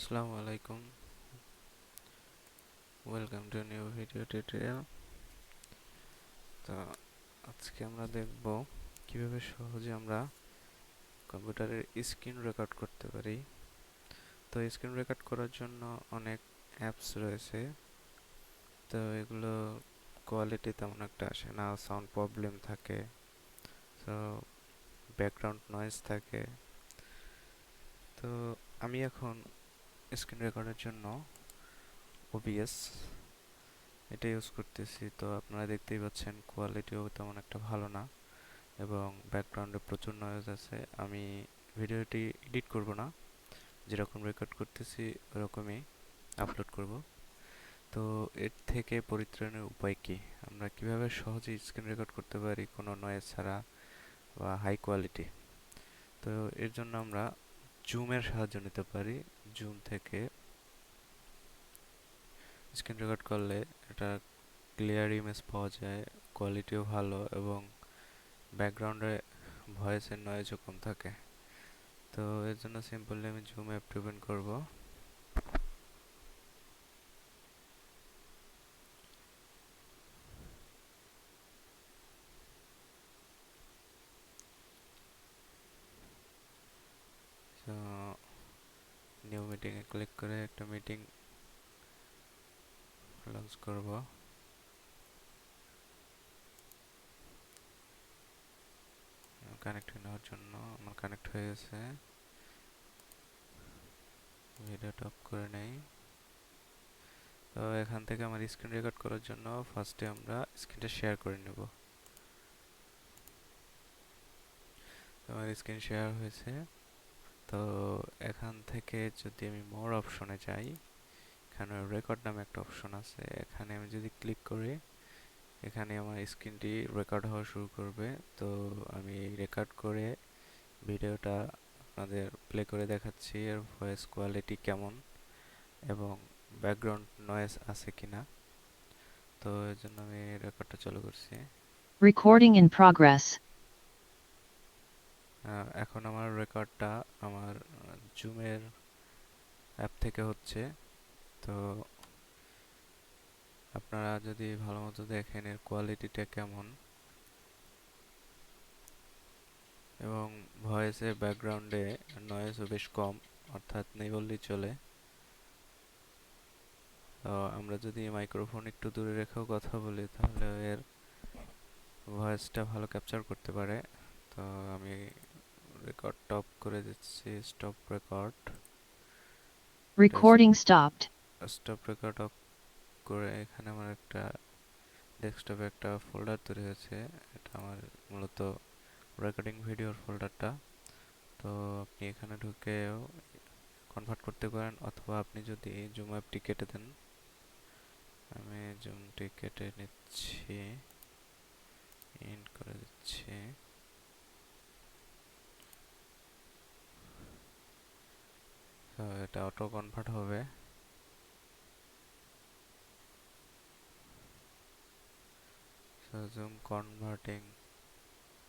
আসসালামু আলাইকুম, welcome to new video tutorial. তো আজকে আমরা দেখব কিভাবে সহজে আমরা কম্পিউটারের স্ক্রিন রেকর্ড করতে পারি। তো স্ক্রিন রেকর্ড করার জন্য অনেক অ্যাপস রয়েছে, তো এগুলো কোয়ালিটি তেমন একটা আসে না, সাউন্ড প্রবলেম থাকে, তো ব্যাকগ্রাউন্ড নয়েজ থাকে। তো আমি এখন স্ক্রিন রেকর্ডের জন্য ওবিএস এটা ইউজ করতেছি। তো আপনারা দেখতেই পাচ্ছেন কোয়ালিটিও তেমন একটা ভালো না এবং ব্যাকগ্রাউন্ডে প্রচুর নয়েজ আছে। আমি ভিডিওটি এডিট করব না, যেরকম রেকর্ড করতেছি ওরকমই আপলোড করব। তো এর থেকে পরিত্রাণের উপায় কি, আমরা কিভাবে সহজে স্ক্রিন রেকর্ড করতে পারি কোনো নয়েজ ছাড়া বা হাই কোয়ালিটি। তো এর জন্য আমরা জুমের সাহায্য নিতে পারি। জুম থেকে স্ক্রিন রেকর্ড করলে এটা ক্লিয়ার ইমেজ পাওয়া যায়, কোয়ালিটিও ভালো এবং ব্যাকগ্রাউন্ডে ভয়েসের নয়েজও কম থাকে। তো এর জন্য সিম্পলি আমি জুম অ্যাপটি ওপেন করব। তো নিউ মিটিংয়ে ক্লিক করে একটা মিটিং লঞ্চ করব। কানেক্ট নেওয়ার জন্য আমার কানেক্ট হয়ে গেছে। ভিডিওটা অফ করে নেই। তো এখান থেকে আমার স্ক্রিন রেকর্ড করার জন্য ফার্স্টে আমরা স্ক্রিনটা শেয়ার করে নেব। আমার স্ক্রিন শেয়ার হয়েছে। তো এখান থেকে যদি আমি মোর অপশনে যাই, এখানে রেকর্ড নামে একটা অপশন আছে, এখানে আমি যদি ক্লিক করি এখানে আমার স্ক্রিনটি রেকর্ড হওয়া শুরু করবে। তো আমি রেকর্ড করে ভিডিওটা আপনাদের প্লে করে দেখাচ্ছি এর ভয়েস কোয়ালিটি কেমন এবং ব্যাকগ্রাউন্ড নয়েজ আছে কিনা। তো এর জন্য আমি রেকর্ডটা চালু করছি। Recording in progress. এখন আমার রেকর্ডটা আমার জুমের অ্যাপ থেকে হচ্ছে। তো আপনারা যদি ভালো মতো দেখেন এর কোয়ালিটিটা কেমন এবং ভয়েসের ব্যাকগ্রাউন্ডে নয়েজও বেশ কম, অর্থাৎ নেই বললেই চলে। তো আমরা যদি মাইক্রোফোন একটু দূরে রেখেও কথা বলি তাহলে এর ভয়েসটা ভালো ক্যাপচার করতে পারে। তো আমি রেকর্ড টপ করে দিচ্ছি, stop record. Recording stopped. Stop record of করে এখানে আমার একটা ডেস্কটপে একটা ফোল্ডার তৈরি হয়েছে, এটা আমার মূলত রেকর্ডিং ভিডিওর ফোল্ডারটা। তো আপনি এখানে ঢুকেও কনভার্ট করতে পারেন, অথবা আপনি যদি জুম অ্যাপটি কেটে দেন, আমি জুমটি কেটে নিচ্ছি, ইন্ড করে দিচ্ছি। তো এটা অটো কনভার্ট হবে। So zoom converting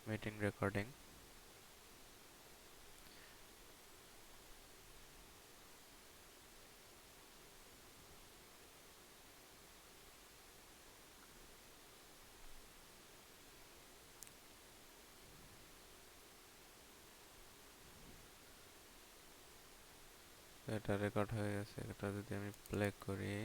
meeting recording. এটা রেকর্ড হয়ে গেছে, এটা যদি আমি প্লে করি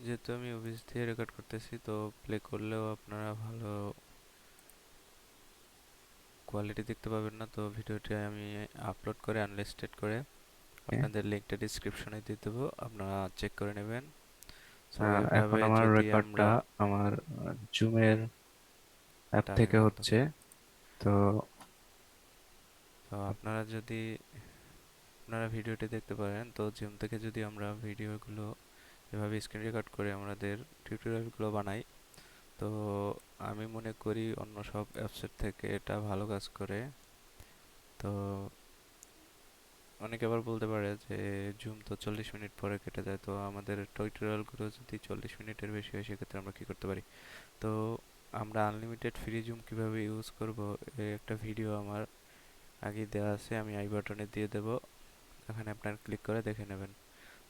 যেহেতু আমি ওবিএস দিয়ে রেকর্ড করতেছি, তো প্লে করলেও আপনারা ভালো কোয়ালিটি দেখতে পাবেন না। তো ভিডিওটি আমি আপলোড করে আনলিস্টেড করে আপনাদের লিঙ্কটা ডিসক্রিপশনে দিয়ে দেবো, আপনারা চেক করে নেবেন। সো এখন এভাবে আমার যদি রেকর্ডটা আমরা আমার জুমের অ্যাপ টাইম থেকে হলো, হচ্ছে। তো তো আপনারা যদি আপনারা ভিডিওটি দেখতে পারেন, তো জুম থেকে যদি আমরা ভিডিওগুলো এভাবে স্ক্রিন রেকর্ড করে আমাদের টিউটোরিয়ালগুলো বানাই, তো আমি মনে করি অন্য সব অ্যাপসের থেকে এটা ভালো কাজ করে। তো অনেকে আবার বলতে পারে যে জুম তো 40 মিনিট পরে কেটে যায়, তো আমাদের টিউটোরিয়ালগুলো যদি 40 মিনিটের বেশি হয় সেক্ষেত্রে আমরা কি করতে পারি? তো আমরা আনলিমিটেড ফ্রি জুম কিভাবে ইউজ করব, এই একটা ভিডিও আমার আগে দেওয়া আছে, আমি আই বাটনে দিয়ে দেব, এখানে আপনার ক্লিক করে দেখে নেবেন।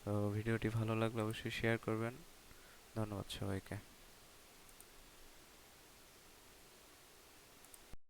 তো ভিডিওটি ভালো লাগলে অবশ্যই শেয়ার করবেন। ধন্যবাদ সবাইকে।